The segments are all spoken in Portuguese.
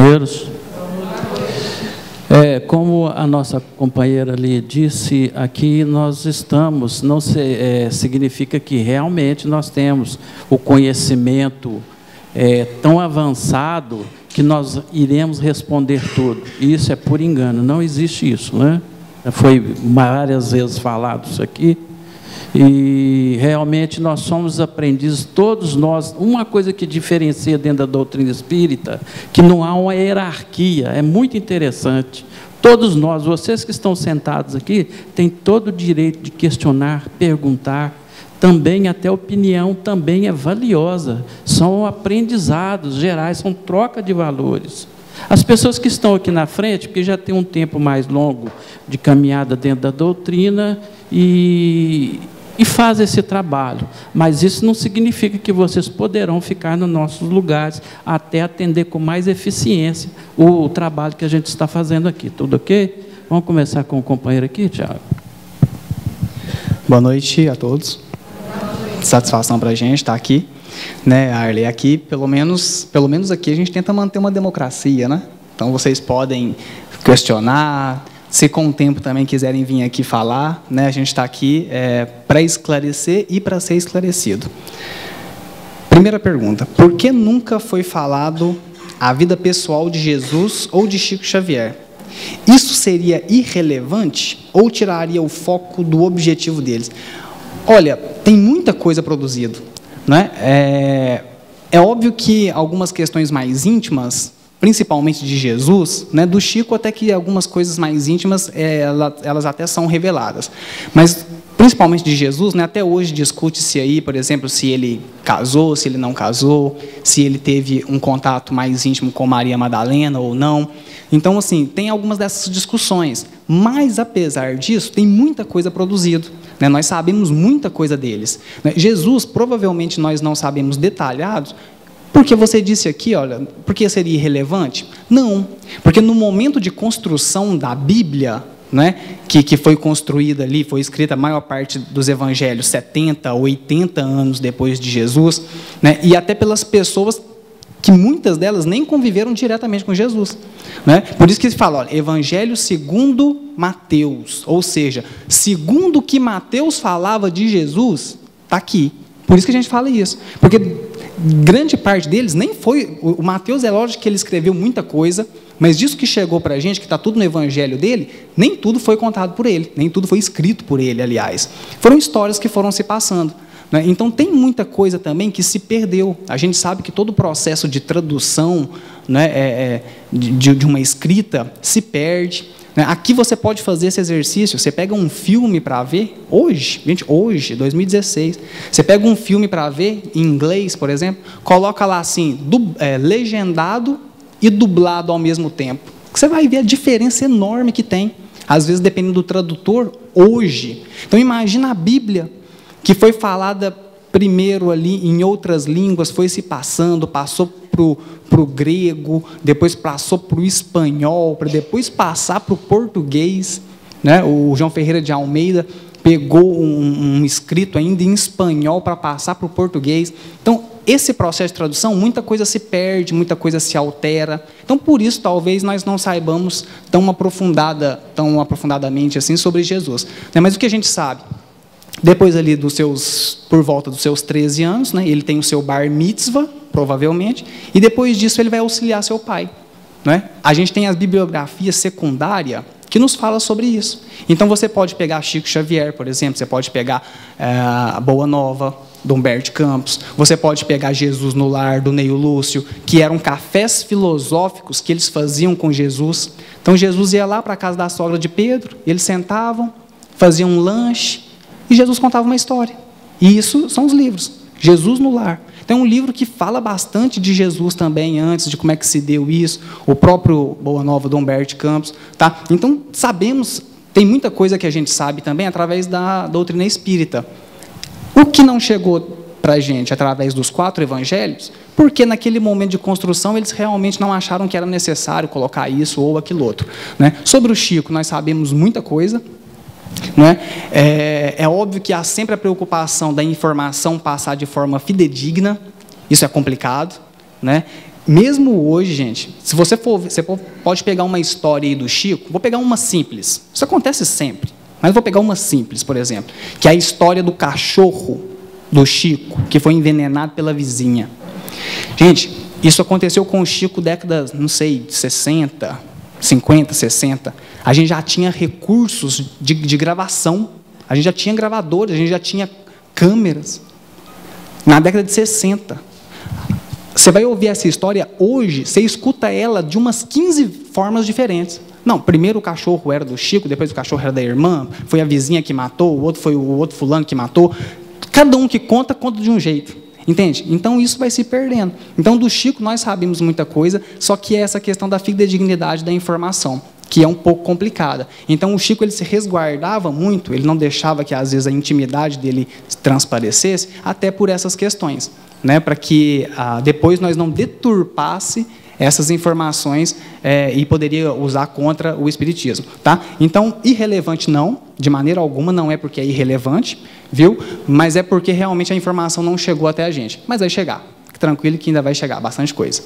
companheiros. Como a nossa companheira ali disse, aqui nós estamos, não significa que realmente nós temos o conhecimento tão avançado que nós iremos responder tudo. Isso é por engano, não existe isso, né? Foi várias vezes falado isso aqui. E realmente nós somos aprendizes, todos nós. Uma coisa que diferencia dentro da doutrina espírita, que não há uma hierarquia, é muito interessante. Todos nós, vocês que estão sentados aqui, têm todo o direito de questionar, perguntar, também até opinião também é valiosa, são aprendizados gerais, são troca de valores. As pessoas que estão aqui na frente, porque já tem um tempo mais longo de caminhada dentro da doutrina, e faz esse trabalho, mas isso não significa que vocês poderão ficar nos nossos lugares até atender com mais eficiência o trabalho que a gente está fazendo aqui. Tudo ok? Vamos começar com o companheiro aqui, Tiago. Boa noite a todos. Satisfação para a gente estar aqui, né, Arley? Aqui, pelo menos aqui a gente tenta manter uma democracia, né? Então vocês podem questionar. Se com o tempo também quiserem vir aqui falar, né, a gente está aqui para esclarecer e para ser esclarecido. Primeira pergunta: por que nunca foi falado a vida pessoal de Jesus ou de Chico Xavier? Isso seria irrelevante ou tiraria o foco do objetivo deles? Olha, tem muita coisa produzida, né? É óbvio que algumas questões mais íntimas, principalmente de Jesus, né, do Chico até que algumas coisas mais íntimas elas até são reveladas, mas principalmente de Jesus, né, até hoje discute-se aí, por exemplo, se ele casou, se ele não casou, se ele teve um contato mais íntimo com Maria Madalena ou não. Então, assim, tem algumas dessas discussões, mas apesar disso, tem muita coisa produzida, né? Nós sabemos muita coisa deles, né? Jesus, provavelmente nós não sabemos detalhados. Porque você disse aqui, olha, por que seria irrelevante? Não, porque no momento de construção da Bíblia, né, que foi construída ali, foi escrita a maior parte dos evangelhos 70, 80 anos depois de Jesus, né, e até pelas pessoas que muitas delas nem conviveram diretamente com Jesus, né? Por isso que se fala, olha, Evangelho segundo Mateus, ou seja, segundo o que Mateus falava de Jesus, está aqui. Por isso que a gente fala isso, porque grande parte deles nem foi. O Mateus, é lógico que ele escreveu muita coisa, mas disso que chegou para a gente, que está tudo no evangelho dele, nem tudo foi contado por ele, nem tudo foi escrito por ele, aliás. Foram histórias que foram se passando, né? Então tem muita coisa também que se perdeu. A gente sabe que todo o processo de tradução, né, de uma escrita se perde. Aqui você pode fazer esse exercício, você pega um filme para ver, hoje, 2016, você pega um filme para ver, em inglês, por exemplo, coloca lá assim, legendado e dublado ao mesmo tempo. Você vai ver a diferença enorme que tem, às vezes dependendo do tradutor, hoje. Então imagina a Bíblia, que foi falada primeiro ali em outras línguas, foi se passando, passou para o grego, depois passou para o espanhol, para depois passar para o português, né? O João Ferreira de Almeida pegou um escrito ainda em espanhol para passar para o português. Então, esse processo de tradução, muita coisa se perde, muita coisa se altera. Então, por isso, talvez nós não saibamos tão aprofundadamente assim sobre Jesus, né? Mas o que a gente sabe? Depois ali por volta dos seus 13 anos, né, ele tem o seu bar mitzvah, provavelmente, e depois disso ele vai auxiliar seu pai, né? A gente tem as bibliografias secundárias que nos fala sobre isso. Então você pode pegar Chico Xavier, por exemplo, você pode pegar a Boa Nova, do Humberto Campos, você pode pegar Jesus no Lar, do Neio Lúcio, que eram cafés filosóficos que eles faziam com Jesus. Então Jesus ia lá para a casa da sogra de Pedro, eles sentavam, faziam um lanche, e Jesus contava uma história. E isso são os livros. Jesus no Lar. Tem um livro que fala bastante de Jesus também, antes de como é que se deu isso. O próprio Boa Nova, do Humberto Campos. Tá? Então, sabemos, tem muita coisa que a gente sabe também através da doutrina espírita. O que não chegou para a gente através dos 4 evangelhos, porque naquele momento de construção eles realmente não acharam que era necessário colocar isso ou aquilo outro, né? Sobre o Chico, nós sabemos muita coisa, né? É óbvio que há sempre a preocupação da informação passar de forma fidedigna, isso é complicado, né? mesmo hoje, gente, se você pode pegar uma história aí do Chico, vou pegar uma simples, isso acontece sempre, mas vou pegar uma simples, por exemplo, que é a história do cachorro do Chico, que foi envenenado pela vizinha. Gente, isso aconteceu com o Chico décadas, não sei, de 60, 50, 60. A gente já tinha recursos de gravação, a gente já tinha gravadores, a gente já tinha câmeras. Na década de 60. Você vai ouvir essa história hoje, você escuta ela de umas 15 formas diferentes. Não, primeiro o cachorro era do Chico, depois o cachorro era da irmã, foi a vizinha que matou, o outro foi o outro fulano que matou. Cada um que conta, conta de um jeito. Entende? Então, isso vai se perdendo. Então, do Chico, nós sabemos muita coisa, só que é essa questão da fidedignidade da informação, que é um pouco complicada. Então, o Chico ele se resguardava muito, ele não deixava que, às vezes, a intimidade dele transparecesse, até por essas questões, né? Para que depois nós não deturpasse essas informações e poderia usar contra o espiritismo. Tá? Então, irrelevante não, de maneira alguma, não é porque é irrelevante, viu? Mas é porque realmente a informação não chegou até a gente. Mas vai chegar, fique tranquilo que ainda vai chegar bastante coisa.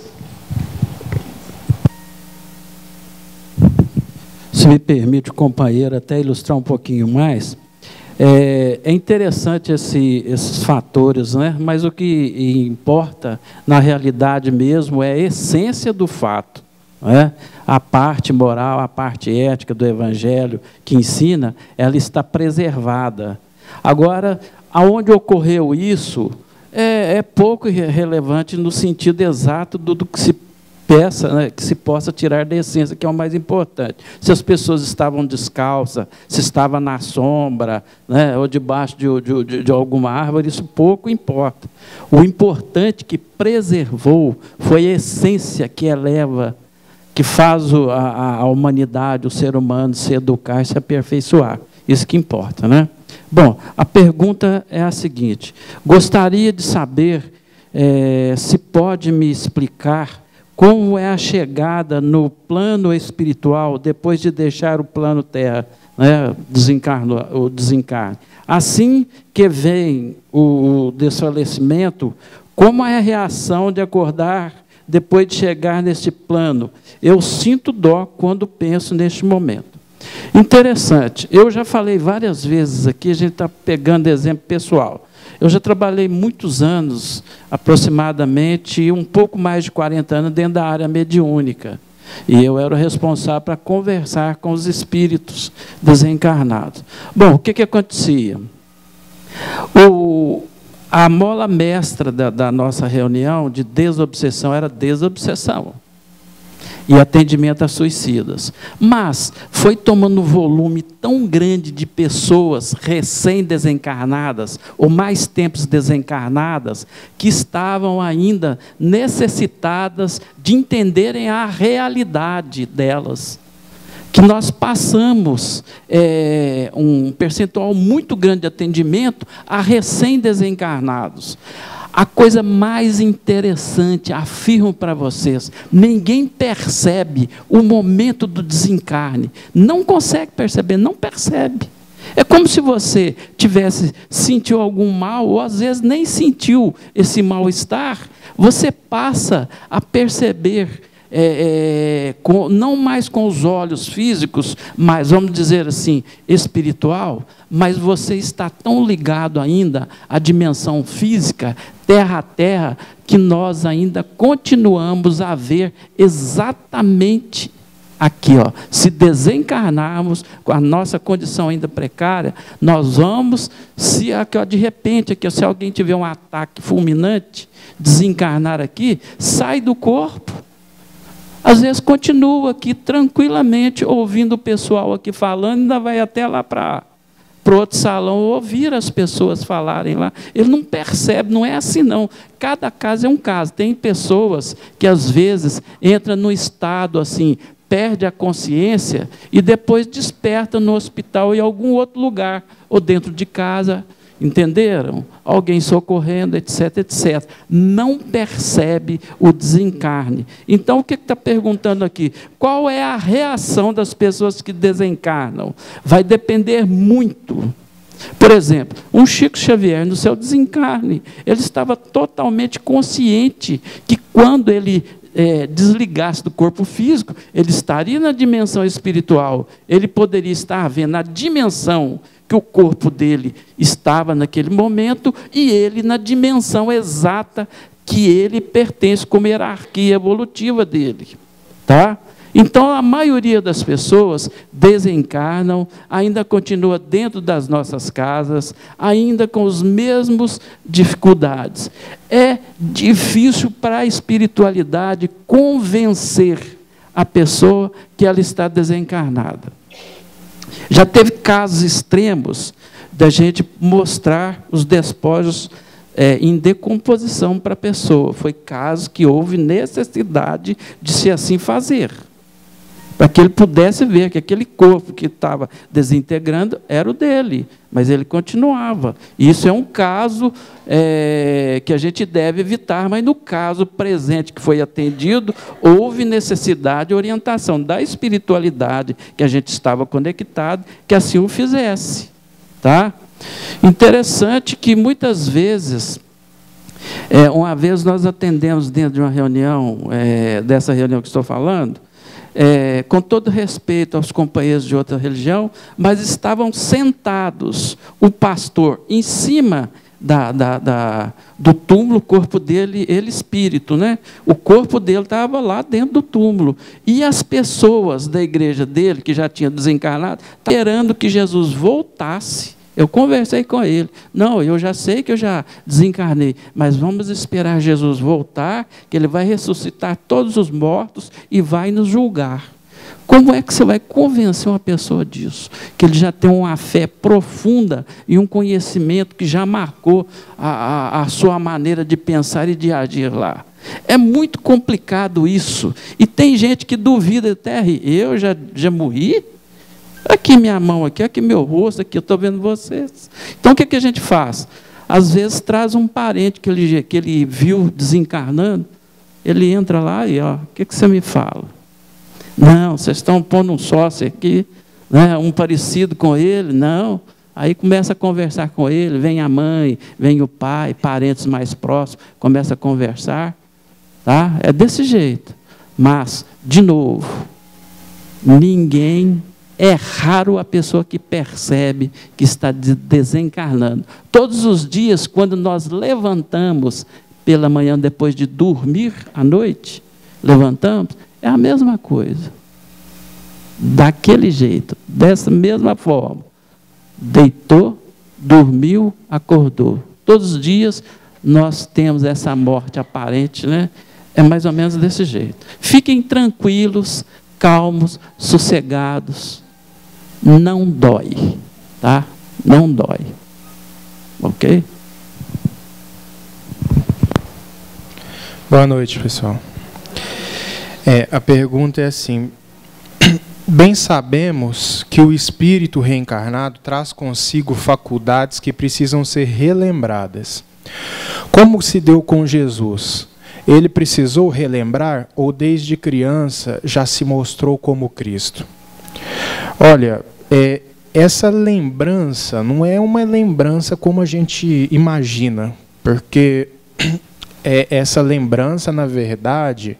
Se me permite, companheiro, até ilustrar um pouquinho mais, é interessante esses fatores, né? Mas o que importa, na realidade mesmo, é a essência do fato. Né? A parte moral, a parte ética do Evangelho que ensina, ela está preservada. Agora, aonde ocorreu isso, é pouco relevante no sentido exato do que se peça, né, que se possa tirar da essência, que é o mais importante. Se as pessoas estavam descalças, se estava na sombra, né, ou debaixo de alguma árvore, isso pouco importa. O importante que preservou foi a essência que eleva, que faz a humanidade, o ser humano, se educar e se aperfeiçoar. Isso que importa, né? Bom, a pergunta é a seguinte: gostaria de saber se pode me explicar como é a chegada no plano espiritual depois de deixar o plano terra, né, o desencarne. Assim que vem o desfalecimento, como é a reação de acordar depois de chegar neste plano? Eu sinto dó quando penso neste momento. Interessante, eu já falei várias vezes aqui, a gente está pegando exemplo pessoal. Eu já trabalhei muitos anos, aproximadamente, um pouco mais de 40 anos, dentro da área mediúnica. E eu era o responsável para conversar com os espíritos desencarnados. Bom, o que acontecia? A mola mestra da nossa reunião de desobsessão era desobsessão e atendimento a suicidas. Mas foi tomando um volume tão grande de pessoas recém-desencarnadas, ou mais tempos desencarnadas, que estavam ainda necessitadas de entenderem a realidade delas, que nós passamos um percentual muito grande de atendimento a recém-desencarnados. A coisa mais interessante, afirmo para vocês, ninguém percebe o momento do desencarne. Não consegue perceber, não percebe. É como se você sentiu algum mal, ou às vezes nem sentiu esse mal-estar, você passa a perceber, não mais com os olhos físicos, mas, vamos dizer assim, espiritual, mas você está tão ligado ainda à dimensão física, terra a terra, que nós ainda continuamos a ver exatamente aqui, ó. Se desencarnarmos com a nossa condição ainda precária, nós vamos, de repente, aqui, se alguém tiver um ataque fulminante, desencarnar aqui, sai do corpo. Às vezes continua aqui tranquilamente, ouvindo o pessoal aqui falando, ainda vai até lá para outro salão ouvir as pessoas falarem lá. Ele não percebe, não é assim não. Cada caso é um caso. Tem pessoas que às vezes entram no estado assim, perde a consciência e depois desperta no hospital em algum outro lugar, ou dentro de casa. Entenderam? Alguém socorrendo, etc, etc. Não percebe o desencarne. Então, o que está perguntando aqui? Qual é a reação das pessoas que desencarnam? Vai depender muito. Por exemplo, um Chico Xavier, no seu desencarne, ele estava totalmente consciente que quando ele desligasse do corpo físico, ele estaria na dimensão espiritual. Ele poderia estar vendo a dimensão que o corpo dele estava naquele momento e ele na dimensão exata que ele pertence como hierarquia evolutiva dele. Tá? Então, a maioria das pessoas desencarnam, ainda continua dentro das nossas casas, ainda com as mesmas dificuldades. É difícil para a espiritualidade convencer a pessoa que ela está desencarnada. Já teve casos extremos da gente mostrar os despojos em decomposição para a pessoa. Foi caso que houve necessidade de se assim fazer, para que ele pudesse ver que aquele corpo que estava desintegrando era o dele, mas ele continuava. Isso é um caso que a gente deve evitar, mas no caso presente que foi atendido, houve necessidade de orientação da espiritualidade que a gente estava conectado, que assim o fizesse. Tá? Interessante que muitas vezes, uma vez nós atendemos dentro de uma reunião, dessa reunião que estou falando, com todo respeito aos companheiros de outra religião, mas estavam sentados, o pastor em cima do túmulo, o corpo dele, ele espírito, né? O corpo dele estava lá dentro do túmulo, e as pessoas da igreja dele, que já tinham desencarnado, estavam esperando que Jesus voltasse. Eu conversei com ele. Não, eu já sei que eu já desencarnei, mas vamos esperar Jesus voltar, que ele vai ressuscitar todos os mortos e vai nos julgar. Como é que você vai convencer uma pessoa disso? Que ele já tem uma fé profunda e um conhecimento que já marcou a sua maneira de pensar e de agir lá. É muito complicado isso. E tem gente que duvida até, eu já morri? Aqui minha mão, aqui meu rosto, aqui eu estou vendo vocês. Então o que a gente faz? Às vezes traz um parente que ele viu desencarnando, ele entra lá e, o que você me fala? Não, vocês estão pondo um sócio aqui, né, um parecido com ele, não. Aí começa a conversar com ele, vem a mãe, vem o pai, parentes mais próximos, começa a conversar. Tá? É desse jeito. Mas, de novo, é raro a pessoa que percebe que está desencarnando. Todos os dias, quando nós levantamos pela manhã, depois de dormir à noite, levantamos, é a mesma coisa. Daquele jeito, dessa mesma forma. Deitou, dormiu, acordou. Todos os dias nós temos essa morte aparente, né? É mais ou menos desse jeito. Fiquem tranquilos, calmos, sossegados. Não dói, tá? Não dói. Ok? Boa noite, pessoal. A pergunta é assim: bem sabemos que o espírito reencarnado traz consigo faculdades que precisam ser relembradas. Como se deu com Jesus? Ele precisou relembrar ou desde criança já se mostrou como Cristo? Olha, essa lembrança não é uma lembrança como a gente imagina, porque essa lembrança, na verdade,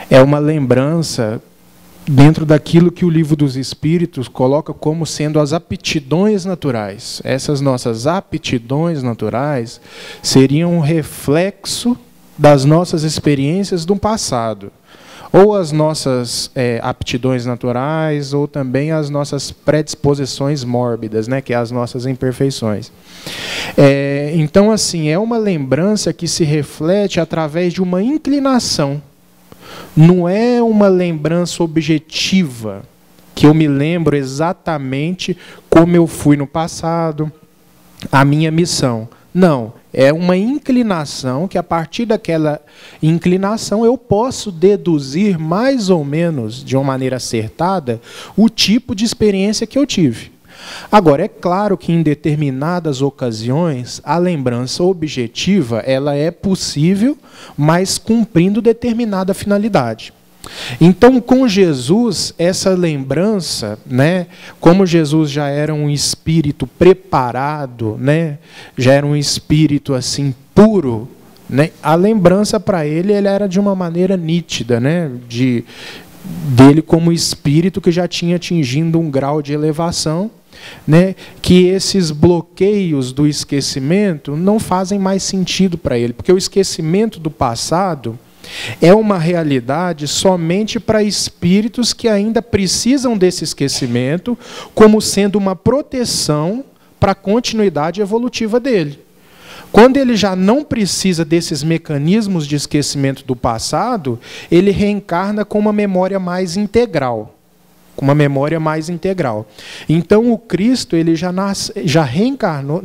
é uma lembrança dentro daquilo que o Livro dos Espíritos coloca como sendo as aptidões naturais. Essas nossas aptidões naturais seriam um reflexo das nossas experiências do passado. Ou as nossas aptidões naturais, ou também as nossas predisposições mórbidas, né, que é as nossas imperfeições. Então, assim, é uma lembrança que se reflete através de uma inclinação. Não é uma lembrança objetiva, que eu me lembro exatamente como eu fui no passado, a minha missão. Não, é uma inclinação que, a partir daquela inclinação, eu posso deduzir mais ou menos, de uma maneira acertada, o tipo de experiência que eu tive. Agora, é claro que em determinadas ocasiões, a lembrança objetiva ela é possível, mas cumprindo determinada finalidade. Então, com Jesus, essa lembrança, né, como Jesus já era um espírito preparado, né, já era um espírito assim puro, né? A lembrança para ele era de uma maneira nítida, né? Dele como espírito que já tinha atingido um grau de elevação, né? Que esses bloqueios do esquecimento não fazem mais sentido para ele, porque o esquecimento do passado é uma realidade somente para espíritos que ainda precisam desse esquecimento como sendo uma proteção para a continuidade evolutiva dele. Quando ele já não precisa desses mecanismos de esquecimento do passado, ele reencarna com uma memória mais integral. Com uma memória mais integral. Então, o Cristo ele já encarnou,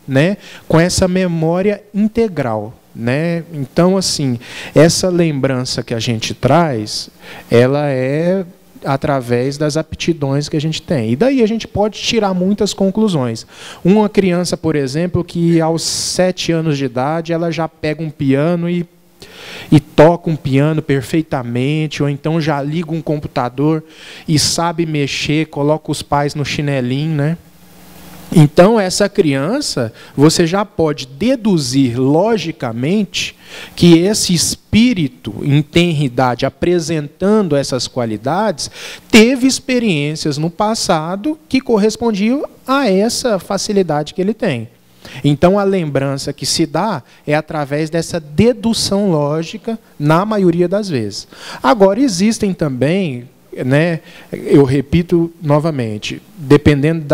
né, com essa memória integral. Né? Então, assim, essa lembrança que a gente traz, ela é através das aptidões que a gente tem. E daí a gente pode tirar muitas conclusões. Uma criança, por exemplo, que aos 7 anos de idade, ela já pega um piano e toca um piano perfeitamente, ou então já liga um computador e sabe mexer, coloca os pais no chinelinho, né? Então, essa criança, você já pode deduzir logicamente que esse espírito em tenridade, apresentando essas qualidades, teve experiências no passado que correspondiam a essa facilidade que ele tem. Então, a lembrança que se dá é através dessa dedução lógica, na maioria das vezes. Agora, existem também, né, eu repito novamente, dependendo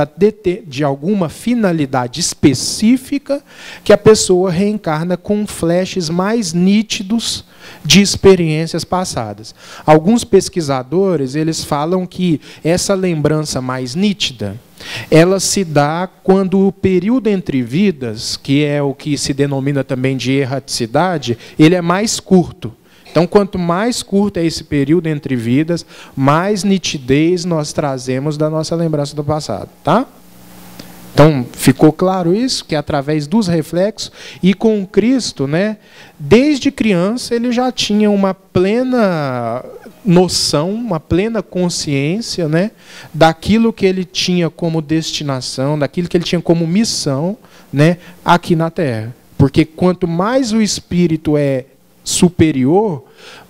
de alguma finalidade específica, que a pessoa reencarna com flashes mais nítidos de experiências passadas. Alguns pesquisadores eles falam que essa lembrança mais nítida, ela se dá quando o período entre vidas, que é o que se denomina também de erraticidade, ele é mais curto. Então, quanto mais curto é esse período entre vidas, mais nitidez nós trazemos da nossa lembrança do passado. Tá? Então, ficou claro isso? Que através dos reflexos, e com Cristo, né, desde criança, ele já tinha uma plena noção, uma plena consciência, né, daquilo que ele tinha como destinação, daquilo que ele tinha como missão, né, aqui na Terra. Porque quanto mais o espírito é superior,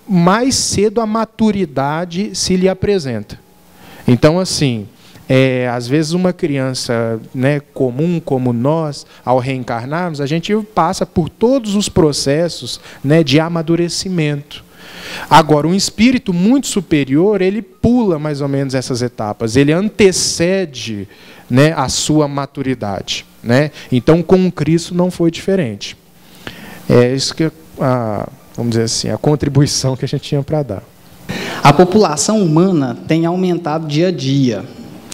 mais cedo a maturidade se lhe apresenta. Então, assim, às vezes uma criança, né, comum como nós, ao reencarnarmos, a gente passa por todos os processos, né, de amadurecimento. Agora, um espírito muito superior, ele pula mais ou menos essas etapas, ele antecede, né, a sua maturidade. Né? Então, com o Cristo não foi diferente. É isso que vamos dizer assim, a contribuição que a gente tinha para dar. A população humana tem aumentado dia a dia.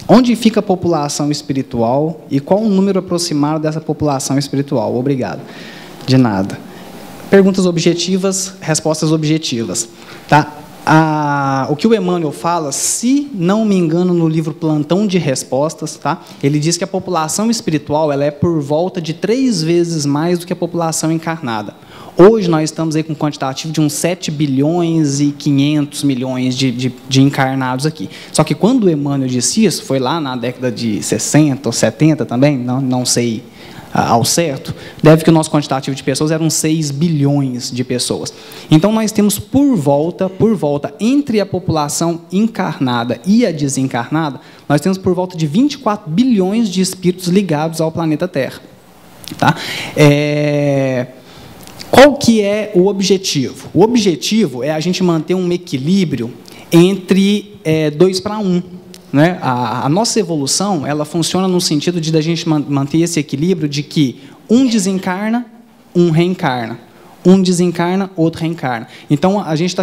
Onde fica a população espiritual e qual o número aproximado dessa população espiritual? Obrigado. De nada. Perguntas objetivas, respostas objetivas. Tá? O que o Emmanuel fala, se não me engano, no livro Plantão de Respostas, tá? Ele diz que a população espiritual ela é por volta de 3 vezes mais do que a população encarnada. Hoje nós estamos aí com um quantitativo de uns 7 bilhões e 500 milhões de encarnados aqui. Só que quando o Emmanuel disse isso, foi lá na década de 60 ou 70 também, não sei ao certo, deve que o nosso quantitativo de pessoas eram 6 bilhões de pessoas. Então nós temos por volta, entre a população encarnada e a desencarnada, nós temos por volta de 24 bilhões de espíritos ligados ao planeta Terra. Tá? Qual que é o objetivo? O objetivo é a gente manter um equilíbrio entre 2 para 1. Né? A nossa evolução ela funciona no sentido de a gente manter esse equilíbrio de que um desencarna, um reencarna. Um desencarna, outro reencarna. Então, a gente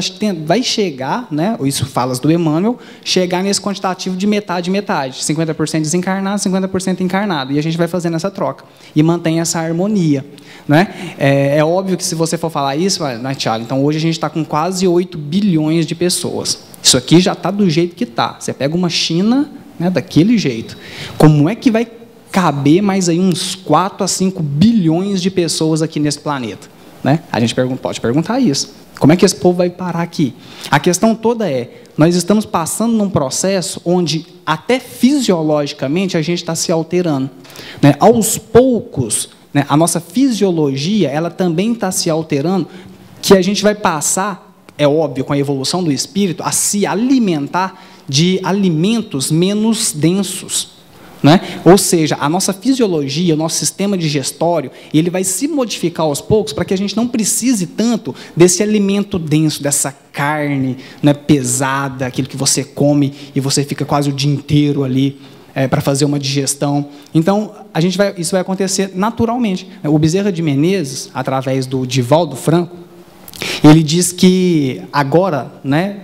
vai chegar, né, isso falas do Emmanuel, chegar nesse quantitativo de metade, 50% desencarnado, 50% encarnado. E a gente vai fazendo essa troca. E mantém essa harmonia. Né? É óbvio que se você for falar isso, né, Thiago, então hoje a gente está com quase 8 bilhões de pessoas. Isso aqui já está do jeito que está. Você pega uma China, né, daquele jeito. Como é que vai caber mais aí uns 4 a 5 bilhões de pessoas aqui nesse planeta? Né? A gente pode perguntar isso. Como é que esse povo vai parar aqui? A questão toda nós estamos passando num processo onde, até fisiologicamente, a gente está se alterando. Né? Aos poucos, né, a nossa fisiologia, ela também está se alterando, que a gente vai passar, é óbvio, com a evolução do espírito, a se alimentar de alimentos menos densos. Né? Ou seja, a nossa fisiologia, o nosso sistema digestório, ele vai se modificar aos poucos para que a gente não precise tanto desse alimento denso, dessa carne, né, pesada, aquilo que você come e você fica quase o dia inteiro ali para fazer uma digestão. Então, isso vai acontecer naturalmente. O Bezerra de Menezes, através do Divaldo Franco, ele diz que agora, né,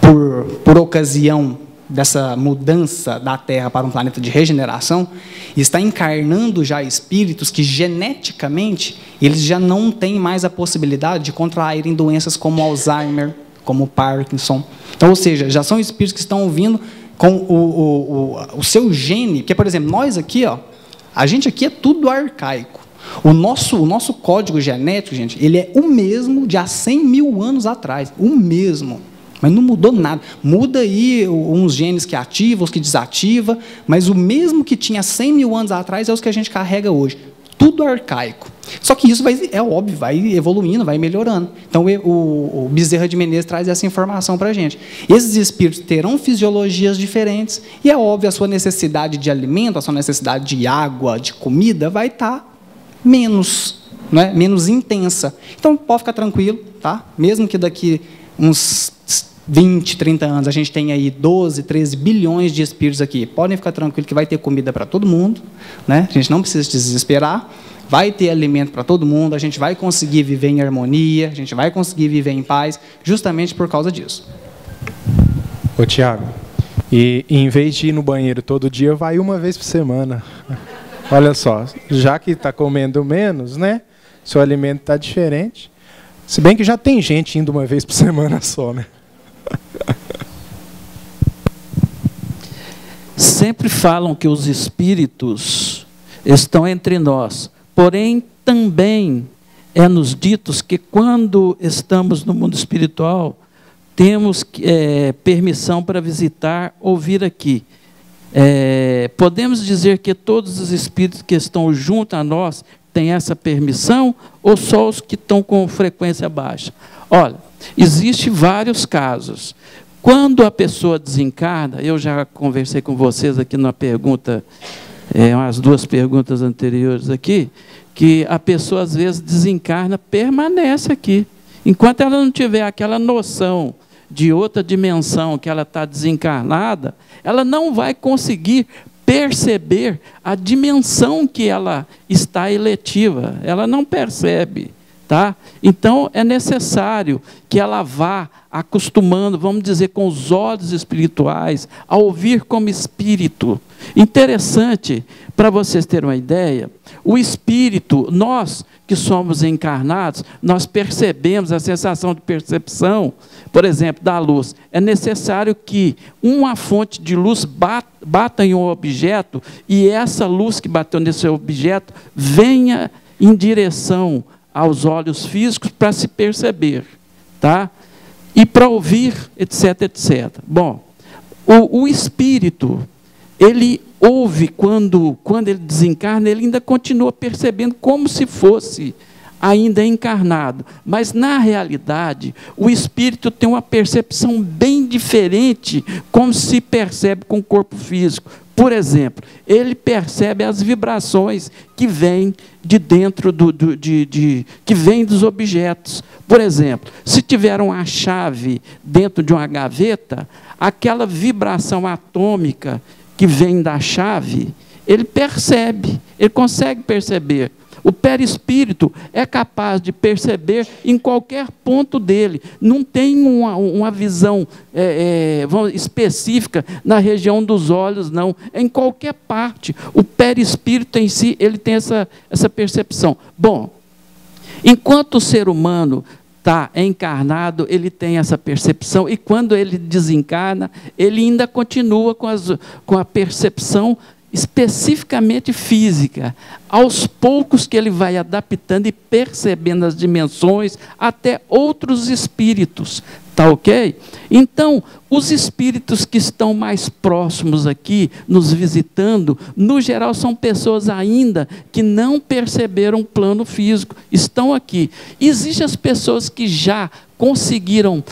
por ocasião dessa mudança da Terra para um planeta de regeneração, está encarnando já espíritos que geneticamente eles já não têm mais a possibilidade de contraírem doenças como Alzheimer, como Parkinson. Então, ou seja, já são espíritos que estão vindo com o seu gene, que, por exemplo, nós aqui, ó, a gente aqui é tudo arcaico. O nosso código genético, gente, ele é o mesmo de há 100 mil anos atrás, o mesmo. Mas não mudou nada. Muda aí uns genes que ativam, os que desativam, mas o mesmo que tinha 100 mil anos atrás é os que a gente carrega hoje. Tudo arcaico. Só que isso é óbvio, vai evoluindo, vai melhorando. Então, o Bezerra de Menezes traz essa informação para a gente. Esses espíritos terão fisiologias diferentes, e é óbvio, a sua necessidade de alimento, a sua necessidade de água, de comida, vai estar menos, né, menos intensa. Então, pode ficar tranquilo, tá? Mesmo que daqui uns 20, 30 anos, a gente tem aí 12, 13 bilhões de espíritos aqui. Podem ficar tranquilos que vai ter comida para todo mundo, né? A gente não precisa se desesperar, vai ter alimento para todo mundo, a gente vai conseguir viver em harmonia, a gente vai conseguir viver em paz, justamente por causa disso. Ô, Tiago, e em vez de ir no banheiro todo dia, vai uma vez por semana. Olha só, já que está comendo menos, né? Seu alimento está diferente. Se bem que já tem gente indo uma vez por semana só, né? Sempre falam que os espíritos estão entre nós, porém também é-nos ditos que quando estamos no mundo espiritual, temos permissão para visitar ou vir aqui. Podemos dizer que todos os espíritos que estão junto a nós têm essa permissão ou só os que estão com frequência baixa? Olha, existem vários casos. Quando a pessoa desencarna, eu já conversei com vocês aqui na pergunta, umas 2 perguntas anteriores aqui, que a pessoa às vezes desencarna, permanece aqui. Enquanto ela não tiver aquela noção de outra dimensão que ela está desencarnada, ela não vai conseguir perceber a dimensão que ela está eletiva. Ela não percebe. Tá? Então, é necessário que ela vá acostumando, vamos dizer, com os olhos espirituais, a ouvir como espírito. Interessante, para vocês terem uma ideia, o espírito, nós que somos encarnados, nós percebemos a sensação de percepção, por exemplo, da luz. É necessário que uma fonte de luz bata em um objeto e essa luz que bateu nesse objeto venha em direção aos olhos físicos para se perceber, tá? E para ouvir, etc, etc. Bom, o espírito, ele ouve quando ele desencarna, ele ainda continua percebendo como se fosse ainda encarnado. Mas, na realidade, o espírito tem uma percepção bem diferente como se percebe com o corpo físico. Por exemplo, ele percebe as vibrações que vêm de dentro que vêm dos objetos. Por exemplo, se tiver uma chave dentro de uma gaveta, aquela vibração atômica que vem da chave, ele percebe, ele consegue perceber. O perispírito é capaz de perceber em qualquer ponto dele. Não tem uma visão específica na região dos olhos, não. É em qualquer parte. O perispírito em si, ele tem essa percepção. Bom, enquanto o ser humano está encarnado, ele tem essa percepção, e quando ele desencarna, ele ainda continua com a percepção especificamente física, aos poucos que ele vai adaptando e percebendo as dimensões, até outros espíritos, tá ok? Então, os espíritos que estão mais próximos aqui, nos visitando, no geral são pessoas ainda que não perceberam o plano físico, estão aqui. Existem as pessoas que já conseguiram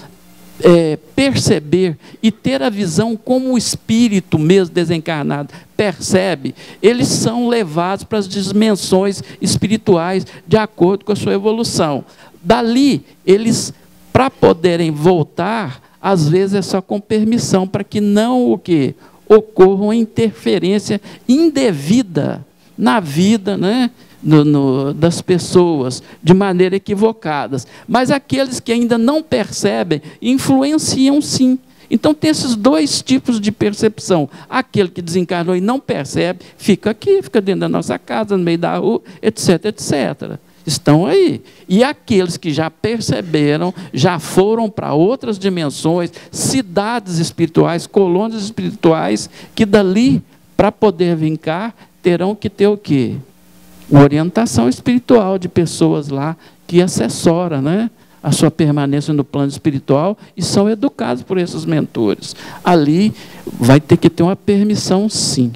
perceber e ter a visão como o espírito mesmo desencarnado percebe, eles são levados para as dimensões espirituais de acordo com a sua evolução. Dali, eles, para poderem voltar, às vezes é só com permissão, para que não ocorra uma interferência indevida na vida, né? Das pessoas, de maneira equivocada. Mas aqueles que ainda não percebem, influenciam sim. Então tem esses dois tipos de percepção. Aquele que desencarnou e não percebe, fica aqui, fica dentro da nossa casa, no meio da rua, etc, etc. Estão aí. E aqueles que já perceberam, já foram para outras dimensões, cidades espirituais, colônias espirituais, que dali, para poder vir cá, terão que ter o quê? Uma orientação espiritual de pessoas lá que assessoram, né, a sua permanência no plano espiritual e são educados por esses mentores. Ali vai ter que ter uma permissão, sim.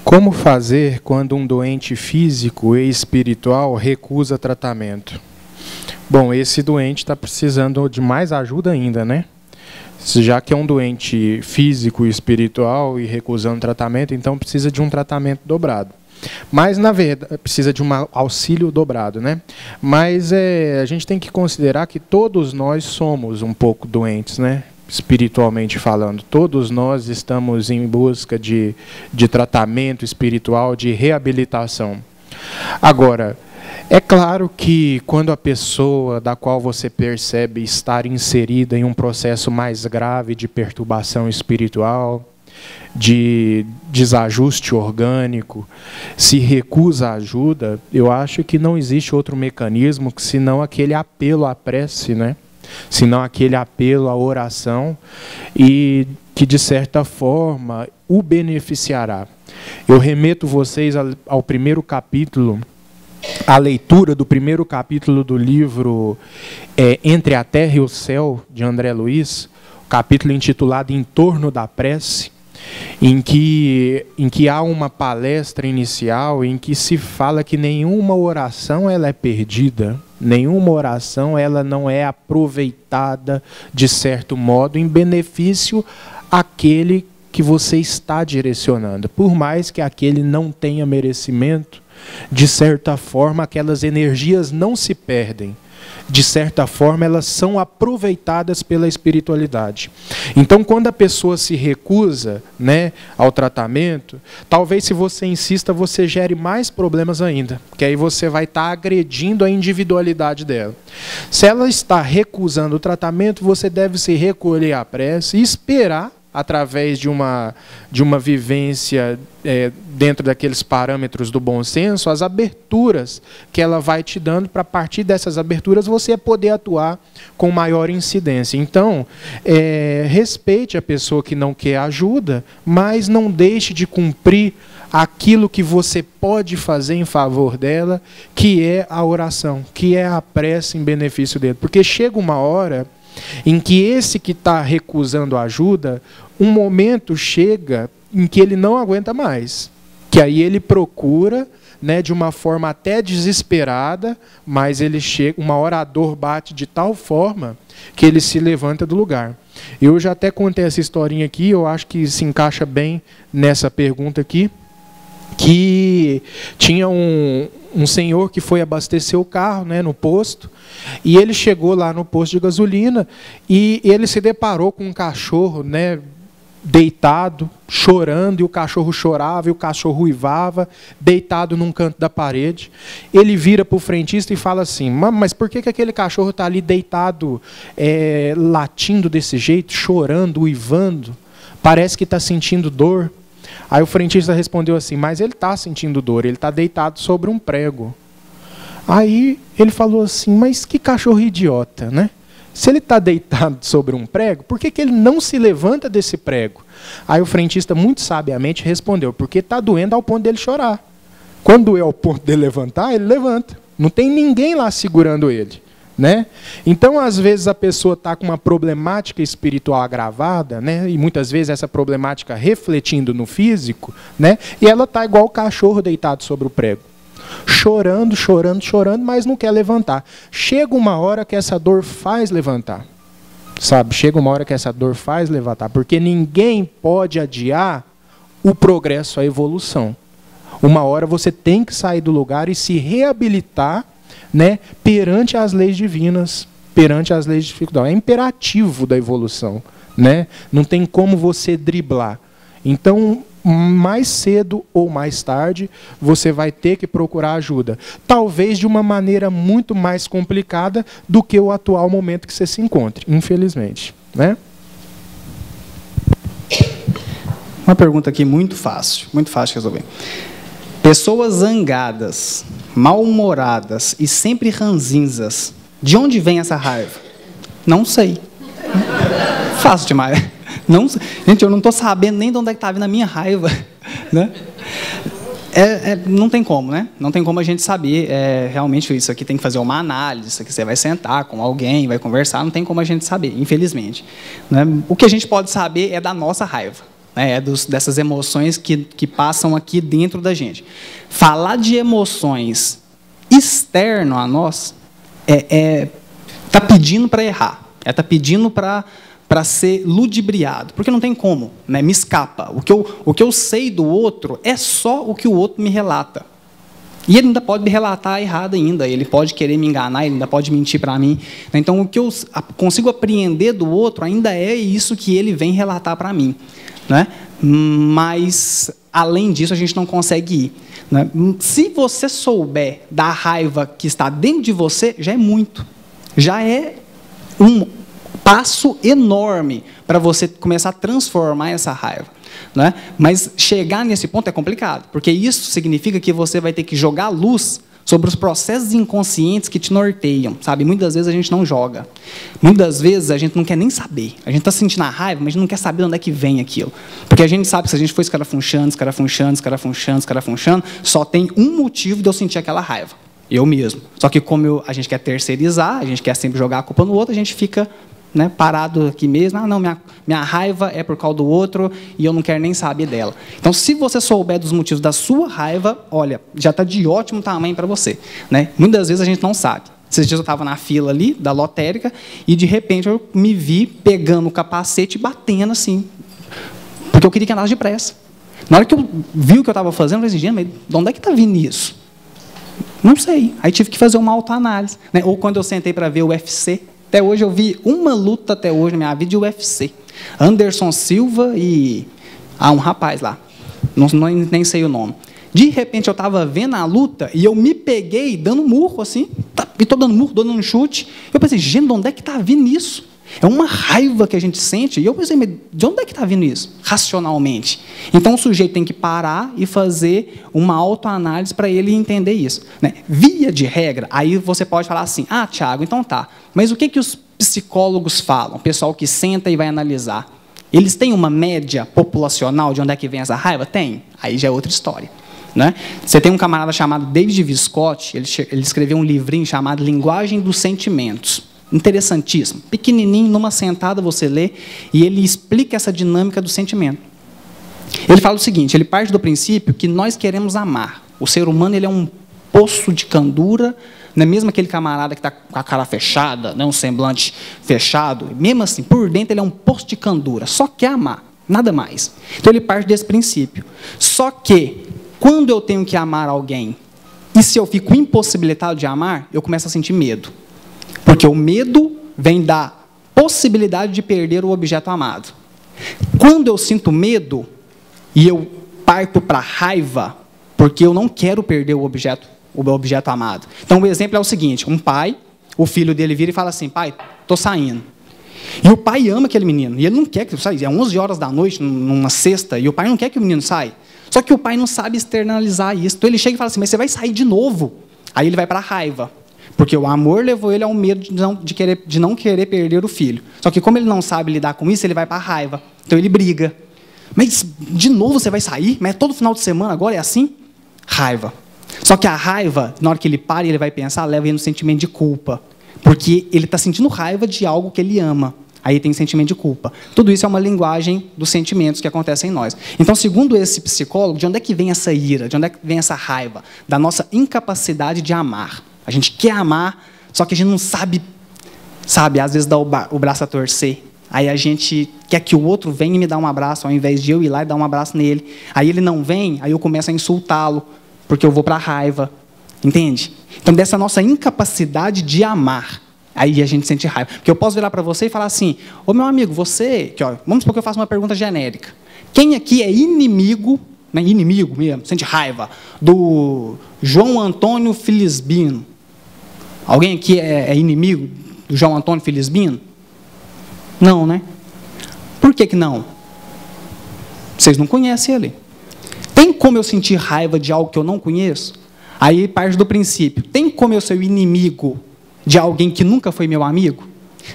Como fazer quando um doente físico e espiritual recusa tratamento? Bom, esse doente está precisando de mais ajuda ainda, né? Já que é um doente físico e espiritual e recusando tratamento, então precisa de um tratamento dobrado. Mas, na verdade, precisa de um auxílio dobrado, né? Mas a gente tem que considerar que todos nós somos um pouco doentes, né? Espiritualmente falando. Todos nós estamos em busca de tratamento espiritual, de reabilitação. Agora, é claro que quando a pessoa da qual você percebe estar inserida em um processo mais grave de perturbação espiritual, de desajuste orgânico, se recusa a ajuda, eu acho que não existe outro mecanismo que senão aquele apelo à prece, né? Senão aquele apelo à oração e que, de certa forma, o beneficiará. Eu remeto vocês ao primeiro capítulo, à leitura do primeiro capítulo do livro Entre a Terra e o Céu, de André Luiz, capítulo intitulado Em Torno da Prece, em que há uma palestra inicial em que se fala que nenhuma oração ela é perdida, nenhuma oração ela não é aproveitada de certo modo em benefício àquele que você está direcionando. Por mais que aquele não tenha merecimento, de certa forma aquelas energias não se perdem. De certa forma, elas são aproveitadas pela espiritualidade. Então, quando a pessoa se recusa, né, ao tratamento, talvez se você insista, você gere mais problemas ainda, porque aí você vai estar agredindo a individualidade dela. Se ela está recusando o tratamento, você deve se recolher à prece e esperar, através de uma vivência dentro daqueles parâmetros do bom senso, as aberturas que ela vai te dando, para a partir dessas aberturas você poder atuar com maior incidência. Então, respeite a pessoa que não quer ajuda, mas não deixe de cumprir aquilo que você pode fazer em favor dela, que é a oração, que é a prece em benefício dele. Porque chega uma hora em que esse que está recusando ajuda, um momento chega em que ele não aguenta mais. Que aí ele procura, né, de uma forma até desesperada, mas ele chega, uma hora a dor bate de tal forma que ele se levanta do lugar. Eu já até contei essa historinha aqui, eu acho que se encaixa bem nessa pergunta aqui, que tinha um senhor que foi abastecer o carro, né, no posto, e ele chegou lá no posto de gasolina e ele se deparou com um cachorro, né, deitado, chorando, e o cachorro chorava, e o cachorro uivava, deitado num canto da parede. Ele vira para o frentista e fala assim: mas por que aquele cachorro está ali deitado, latindo desse jeito, chorando, uivando? Parece que está sentindo dor. Aí o frentista respondeu assim: mas ele está sentindo dor, ele está deitado sobre um prego. Aí ele falou assim: mas que cachorro idiota, né? Se ele está deitado sobre um prego, por que ele não se levanta desse prego? Aí o frentista muito sabiamente respondeu, porque está doendo ao ponto dele chorar. Quando doer ao ponto dele levantar, ele levanta. Não tem ninguém lá segurando ele. Né? Então, às vezes, a pessoa está com uma problemática espiritual agravada, né? E muitas vezes essa problemática refletindo no físico, né? E ela está igual o cachorro deitado sobre o prego. Chorando, chorando, chorando, mas não quer levantar. Chega uma hora que essa dor faz levantar. Sabe? Chega uma hora que essa dor faz levantar. Porque ninguém pode adiar o progresso, a evolução. Uma hora você tem que sair do lugar e se reabilitar, né, perante as leis divinas, perante as leis de dificuldade. É imperativo da evolução, né? Não tem como você driblar. Então, mais cedo ou mais tarde, você vai ter que procurar ajuda. Talvez de uma maneira muito mais complicada do que o atual momento que você se encontre, infelizmente. Né? Uma pergunta aqui muito fácil de resolver. Pessoas zangadas, mal-humoradas e sempre ranzinzas, de onde vem essa raiva? Não sei. Fácil demais. Não, gente, eu não estou sabendo nem de onde é que está vindo a minha raiva. Né? Não tem como, né? Não tem como a gente saber. Realmente, isso aqui tem que fazer uma análise. Isso aqui você vai sentar com alguém, vai conversar. Não tem como a gente saber, infelizmente. Né? O que a gente pode saber é da nossa raiva. Né? Dessas emoções que passam aqui dentro da gente. Falar de emoções externo a nós está pedindo para errar. Está pedindo para ser ludibriado, porque não tem como, né? Me escapa. O que eu sei do outro é só o que o outro me relata. E ele ainda pode me relatar errado ainda, ele pode querer me enganar, ele ainda pode mentir para mim. Então, o que eu consigo apreender do outro ainda é isso que ele vem relatar para mim. Né? Mas, além disso, a gente não consegue ir. Né? Se você souber da raiva que está dentro de você, já é muito. Já é um passo enorme para você começar a transformar essa raiva. Né? Mas chegar nesse ponto é complicado, porque isso significa que você vai ter que jogar luz sobre os processos inconscientes que te norteiam. Sabe? Muitas vezes a gente não joga. Muitas vezes a gente não quer nem saber. A gente está sentindo a raiva, mas a gente não quer saber de onde é que vem aquilo. Porque a gente sabe que se a gente for escarafunchando, só tem um motivo de eu sentir aquela raiva. Eu mesmo. Só que como a gente quer terceirizar, a gente quer sempre jogar a culpa no outro, a gente fica, né, parado aqui mesmo. Ah, não, minha raiva é por causa do outro e eu não quero nem saber dela. Então, se você souber dos motivos da sua raiva, olha, já está de ótimo tamanho para você. Né? Muitas vezes a gente não sabe. Esses dias eu estava na fila ali, da lotérica, e de repente eu me vi pegando o capacete e batendo assim, porque eu queria que andasse depressa. Na hora que eu vi o que eu estava fazendo, eu falei assim, mas de onde é que está vindo isso? Não sei. Aí tive que fazer uma autoanálise. Né? Ou quando eu sentei para ver o UFC, até hoje eu vi uma luta até hoje na minha vida de UFC. Anderson Silva e um rapaz lá. Nem sei o nome. De repente eu estava vendo a luta e eu me peguei dando murro assim. E estou dando murro, dando um chute. Eu pensei, gente, de onde é que está vindo isso? É uma raiva que a gente sente. E eu pensei, mas de onde é que está vindo isso? Racionalmente. Então o sujeito tem que parar e fazer uma autoanálise para ele entender isso. Né? Via de regra, aí você pode falar assim, ah, Tiago, então tá. Mas o que os psicólogos falam? O pessoal que senta e vai analisar. Eles têm uma média populacional de onde é que vem essa raiva? Tem. Aí já é outra história. Né? Você tem um camarada chamado David Viscotti, ele escreveu um livrinho chamado Linguagem dos Sentimentos. Interessantíssimo. Pequenininho, numa sentada você lê, e ele explica essa dinâmica do sentimento. Ele fala o seguinte, ele parte do princípio que nós queremos amar. O ser humano ele é um poço de candura, né? Mesmo aquele camarada que está com a cara fechada, né? Um semblante fechado, mesmo assim, por dentro ele é um poço de candura, só quer amar, nada mais. Então ele parte desse princípio. Só que, quando eu tenho que amar alguém, e se eu fico impossibilitado de amar, eu começo a sentir medo. Porque o medo vem da possibilidade de perder o objeto amado. Quando eu sinto medo, e eu parto para a raiva, porque eu não quero perder o objeto amado. Então, o exemplo é o seguinte, um pai, o filho dele vira e fala assim, pai, estou saindo. E o pai ama aquele menino, e ele não quer que ele saia. É 11 horas da noite, numa sexta, e o pai não quer que o menino saia. Só que o pai não sabe externalizar isso. Então, ele chega e fala assim, mas você vai sair de novo. Aí ele vai para a raiva. Porque o amor levou ele ao medo de não querer perder o filho. Só que como ele não sabe lidar com isso, ele vai para a raiva. Então ele briga. Mas de novo você vai sair? Mas todo final de semana agora é assim? Raiva. Só que a raiva, na hora que ele para e ele vai pensar, leva ele no sentimento de culpa. Porque ele está sentindo raiva de algo que ele ama. Aí tem sentimento de culpa. Tudo isso é uma linguagem dos sentimentos que acontecem em nós. Então, segundo esse psicólogo, de onde é que vem essa ira? De onde é que vem essa raiva? Da nossa incapacidade de amar. A gente quer amar, só que a gente não sabe, às vezes dá o braço a torcer. Aí a gente quer que o outro venha e me dá um abraço, ao invés de eu ir lá e dar um abraço nele. Aí ele não vem, aí eu começo a insultá-lo, porque eu vou para a raiva. Entende? Então, dessa nossa incapacidade de amar, aí a gente sente raiva. Porque eu posso virar para você e falar assim, ô meu amigo, você, vamos supor que eu faço uma pergunta genérica. Quem aqui é inimigo, né, inimigo mesmo, sente raiva, do João Antônio Felisbino? Alguém aqui é inimigo do João Antônio Felisbino? Não, né? Por que não? Vocês não conhecem ele. Tem como eu sentir raiva de algo que eu não conheço? Aí parte do princípio. Tem como eu ser inimigo de alguém que nunca foi meu amigo?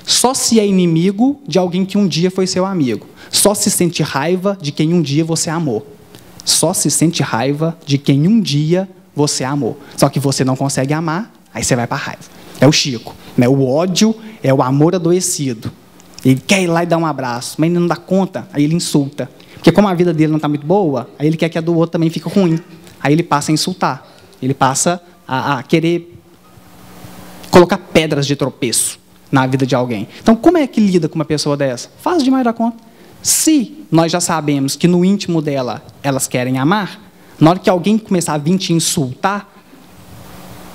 Só se é inimigo de alguém que um dia foi seu amigo. Só se sente raiva de quem um dia você amou. Só se sente raiva de quem um dia você amou. Só que você não consegue amar, aí você vai para a raiva. É o Chico. Né? O ódio é o amor adoecido. Ele quer ir lá e dar um abraço, mas ele não dá conta, aí ele insulta. Porque como a vida dele não está muito boa, aí ele quer que a do outro também fique ruim. Aí ele passa a insultar. Ele passa a querer colocar pedras de tropeço na vida de alguém. Então, como é que lida com uma pessoa dessa? Faz demais da conta. Se nós já sabemos que no íntimo dela, elas querem amar, na hora que alguém começar a vir te insultar,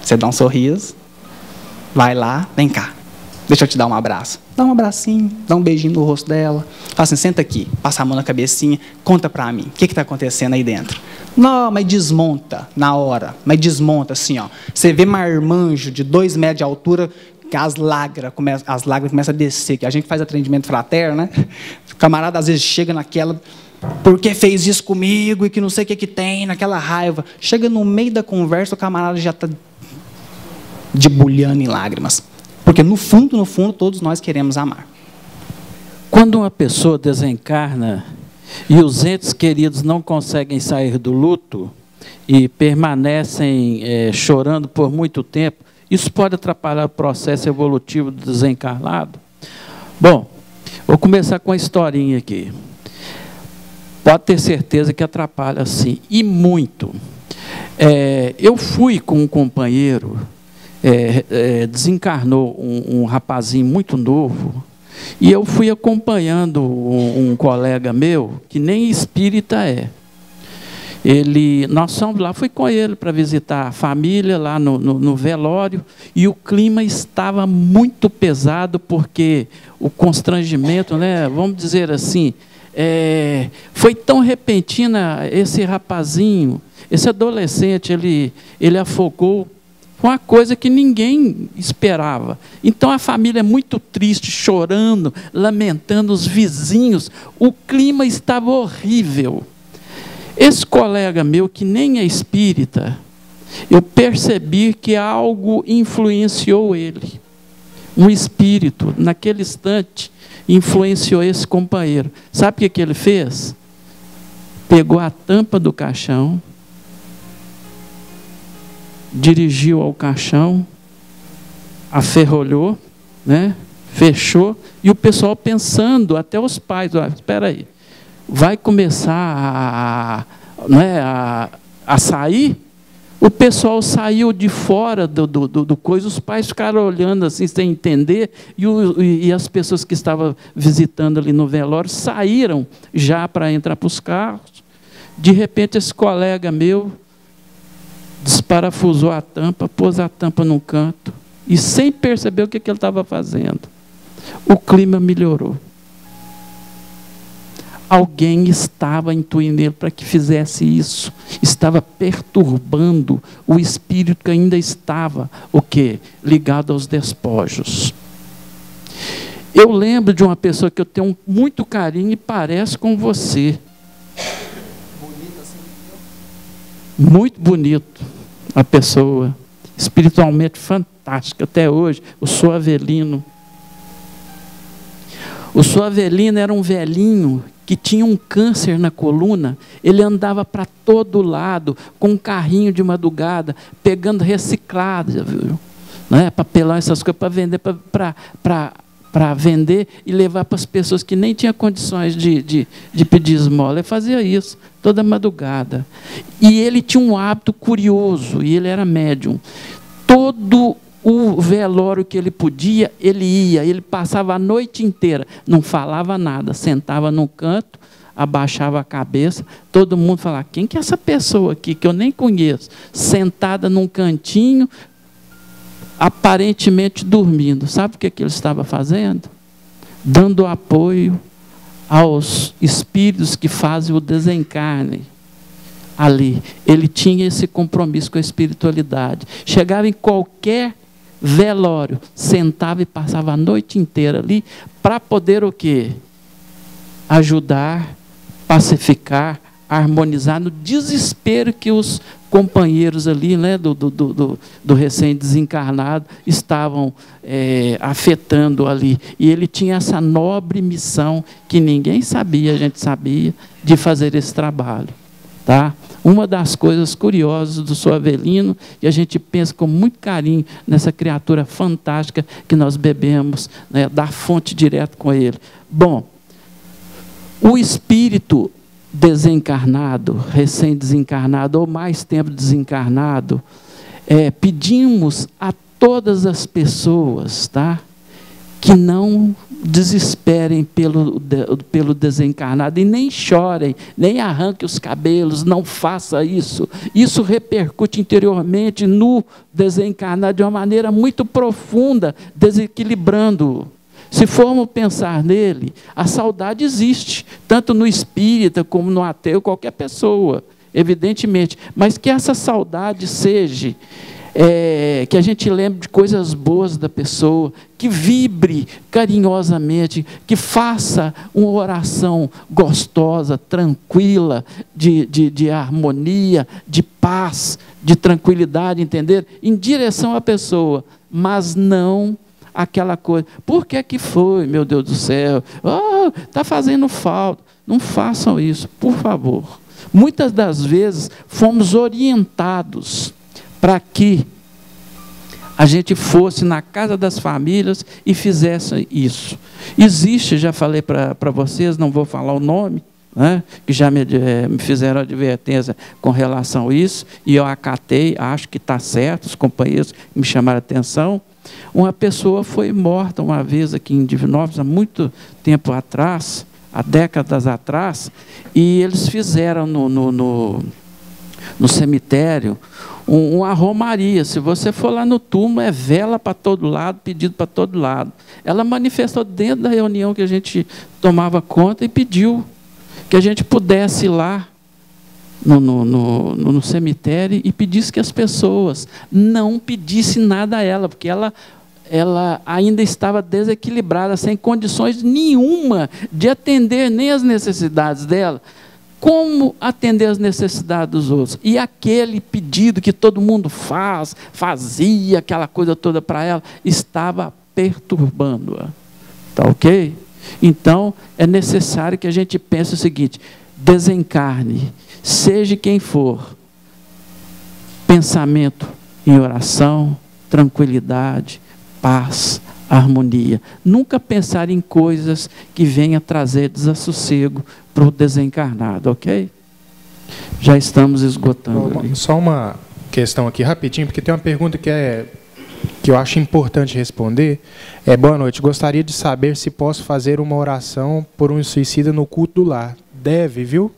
você dá um sorriso, vai lá, vem cá, deixa eu te dar um abraço. Dá um abracinho, dá um beijinho no rosto dela, fala assim, senta aqui, passa a mão na cabecinha, conta para mim, o que está acontecendo aí dentro? Não, mas desmonta na hora, mas desmonta assim, ó. Você vê marmanjo de 2 metros de altura, que as lágrimas começam a descer, que a gente faz atendimento fraterno, né? O camarada às vezes chega naquela, por que fez isso comigo e que não sei o que tem, naquela raiva. Chega no meio da conversa, o camarada já está debulhando em lágrimas. Porque no fundo, todos nós queremos amar. Quando uma pessoa desencarna e os entes queridos não conseguem sair do luto e permanecem chorando por muito tempo, isso pode atrapalhar o processo evolutivo do desencarnado? Bom, vou começar com uma historinha aqui. Pode ter certeza que atrapalha sim, e muito. Eu fui com um companheiro, desencarnou um rapazinho muito novo, e eu fui acompanhando um colega meu, que nem espírita é. Nós fomos lá, fui com ele para visitar a família lá no velório, e o clima estava muito pesado, porque o constrangimento, né, vamos dizer assim, foi tão repentina. Esse rapazinho, esse adolescente, ele afogou. Foi uma coisa que ninguém esperava. Então a família é muito triste, chorando, lamentando, os vizinhos. O clima estava horrível. Esse colega meu, que nem é espírita, eu percebi que algo influenciou ele. Um espírito, naquele instante, influenciou esse companheiro. Sabe o que ele fez? Pegou a tampa do caixão, dirigiu ao caixão, aferrolhou, né? Fechou, e o pessoal pensando, até os pais, espera aí, vai começar a sair? O pessoal saiu de fora do coisa, os pais ficaram olhando assim, sem entender, e as pessoas que estavam visitando ali no velório saíram já para entrar para os carros. De repente, esse colega meu desparafusou a tampa, pôs a tampa num canto, e sem perceber o que ele estava fazendo, o clima melhorou. Alguém estava intuindo ele para que fizesse isso, estava perturbando o espírito que ainda estava, o quê? Ligado aos despojos. Eu lembro de uma pessoa que eu tenho muito carinho e parece com você. Muito bonito, a pessoa, espiritualmente fantástica. fantástica até hoje, o Sr. Avelino. O Sr. Avelino era um velhinho que tinha um câncer na coluna. Ele andava para todo lado com um carrinho de madrugada, pegando reciclado, viu? Né? Papelão, essas coisas, para vender, para vender e levar para as pessoas que nem tinham condições de pedir esmola. Ele fazia isso toda madrugada. E ele tinha um hábito curioso, e ele era médium. Todo o velório que ele podia, ele ia, ele passava a noite inteira, não falava nada, sentava num canto, abaixava a cabeça, todo mundo falava, quem que é essa pessoa aqui, que eu nem conheço, sentada num cantinho, aparentemente dormindo. Sabe o que ele estava fazendo? Dando apoio aos espíritos que fazem o desencarne. Ali, ele tinha esse compromisso com a espiritualidade. Chegava em qualquer velório, sentava e passava a noite inteira ali, para poder o quê? Ajudar, pacificar, harmonizar no desespero que os companheiros ali, né, do recém-desencarnado estavam afetando ali. E ele tinha essa nobre missão que ninguém sabia, a gente sabia, de fazer esse trabalho. Tá? Uma das coisas curiosas do Sr. Avelino, e a gente pensa com muito carinho nessa criatura fantástica que nós bebemos, né, da fonte direto com ele. Bom, o espírito desencarnado, recém-desencarnado, ou mais tempo desencarnado, pedimos a todas as pessoas, tá, que não desesperem pelo desencarnado e nem chorem, nem arranquem os cabelos, não faça isso. Isso repercute interiormente no desencarnado de uma maneira muito profunda, desequilibrando-o. Se formos pensar nele, a saudade existe, tanto no espírita como no ateu, qualquer pessoa, evidentemente, mas que essa saudade seja, que a gente lembre de coisas boas da pessoa, que vibre carinhosamente, que faça uma oração gostosa, tranquila, de harmonia, de paz, de tranquilidade, entender? Em direção à pessoa, mas não aquela coisa, por que foi, meu Deus do céu? Está fazendo falta. Não façam isso, por favor. Muitas das vezes fomos orientados para que a gente fosse na casa das famílias e fizesse isso. Existe, já falei para vocês, não vou falar o nome, né, que já me fizeram advertência com relação a isso, e eu acatei, acho que está certo, os companheiros me chamaram a atenção. Uma pessoa foi morta uma vez aqui em Divinópolis, há muito tempo atrás, há décadas atrás, e eles fizeram no cemitério uma romaria. Se você for lá no túmulo, é vela para todo lado, pedido para todo lado. Ela manifestou dentro da reunião que a gente tomava conta e pediu que a gente pudesse ir lá no cemitério e pedisse que as pessoas não pedissem nada a ela, porque ela ainda estava desequilibrada, sem condições nenhuma de atender nem as necessidades dela. Como atender as necessidades dos outros? E aquele pedido que todo mundo fazia, aquela coisa toda para ela, estava perturbando-a. Tá ok? Então, é necessário que a gente pense o seguinte: desencarne, seja quem for, pensamento em oração, tranquilidade, paz, harmonia. Nunca pensar em coisas que venham trazer desassossego para o desencarnado, ok? Já estamos esgotando. Só uma questão aqui rapidinho, porque tem uma pergunta que eu acho importante responder. Boa noite, gostaria de saber se posso fazer uma oração por um suicida no culto do lar. Deve, viu?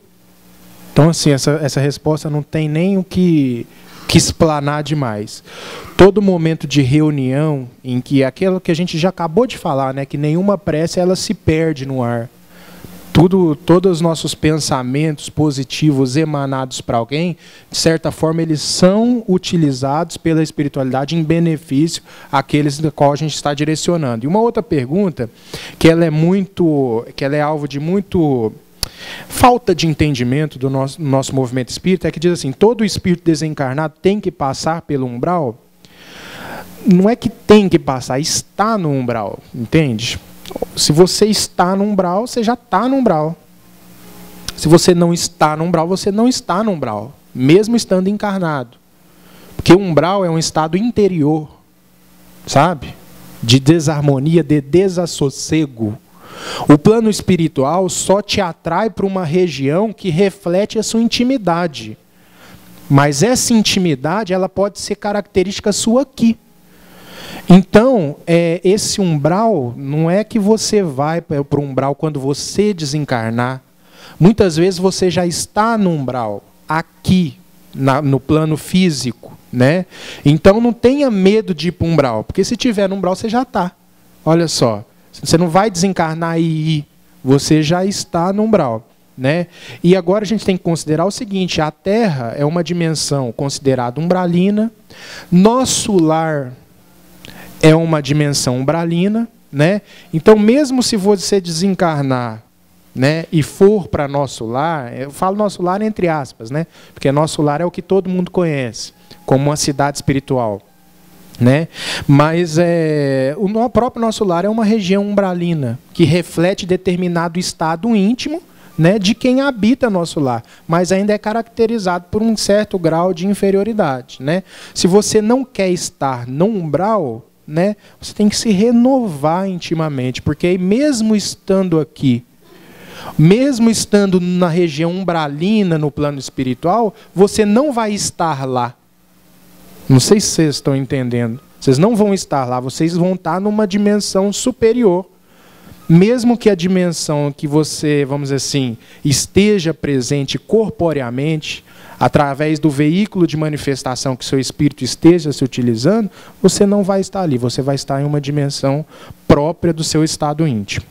Então, assim, essa resposta não tem nem o que explanar demais. Todo momento de reunião em que aquilo que a gente já acabou de falar, né, que nenhuma prece ela se perde no ar. Todos os nossos pensamentos positivos emanados para alguém, de certa forma, eles são utilizados pela espiritualidade em benefício àqueles do qual a gente está direcionando. E uma outra pergunta, que ela é alvo de muito falta de entendimento do nosso movimento espírita, é que diz assim: todo espírito desencarnado tem que passar pelo umbral? não é que tem que passar, está no umbral, entende? Se você está no umbral, você já está no umbral. Se você não está no umbral, você não está no umbral, mesmo estando encarnado. Porque o umbral é um estado interior, sabe? De desarmonia, de desassossego. O plano espiritual só te atrai para uma região que reflete a sua intimidade. Mas essa intimidade, ela pode ser característica sua aqui. Então, esse umbral, não é que você vai para o umbral quando você desencarnar. Muitas vezes você já está no umbral, aqui, no plano físico, né? Então, não tenha medo de ir para o umbral, porque se tiver no umbral, você já está. Olha só, você não vai desencarnar e ir, você já está no umbral, né? E agora a gente tem que considerar o seguinte, a Terra é uma dimensão considerada umbralina, nosso lar é uma dimensão umbralina, né? Então, mesmo se você desencarnar, né, e for para nosso lar, eu falo nosso lar entre aspas, né? Porque nosso lar é o que todo mundo conhece, como uma cidade espiritual, né? Mas o próprio nosso lar é uma região umbralina, que reflete determinado estado íntimo, né, de quem habita nosso lar, mas ainda é caracterizado por um certo grau de inferioridade, né? Se você não quer estar no umbral, né, você tem que se renovar intimamente, porque mesmo estando aqui, mesmo estando na região umbralina, no plano espiritual, você não vai estar lá. Não sei se vocês estão entendendo. Vocês não vão estar lá, vocês vão estar numa dimensão superior. Mesmo que a dimensão que você, vamos dizer assim, esteja presente corporeamente, através do veículo de manifestação que seu espírito esteja se utilizando, você não vai estar ali, você vai estar em uma dimensão própria do seu estado íntimo.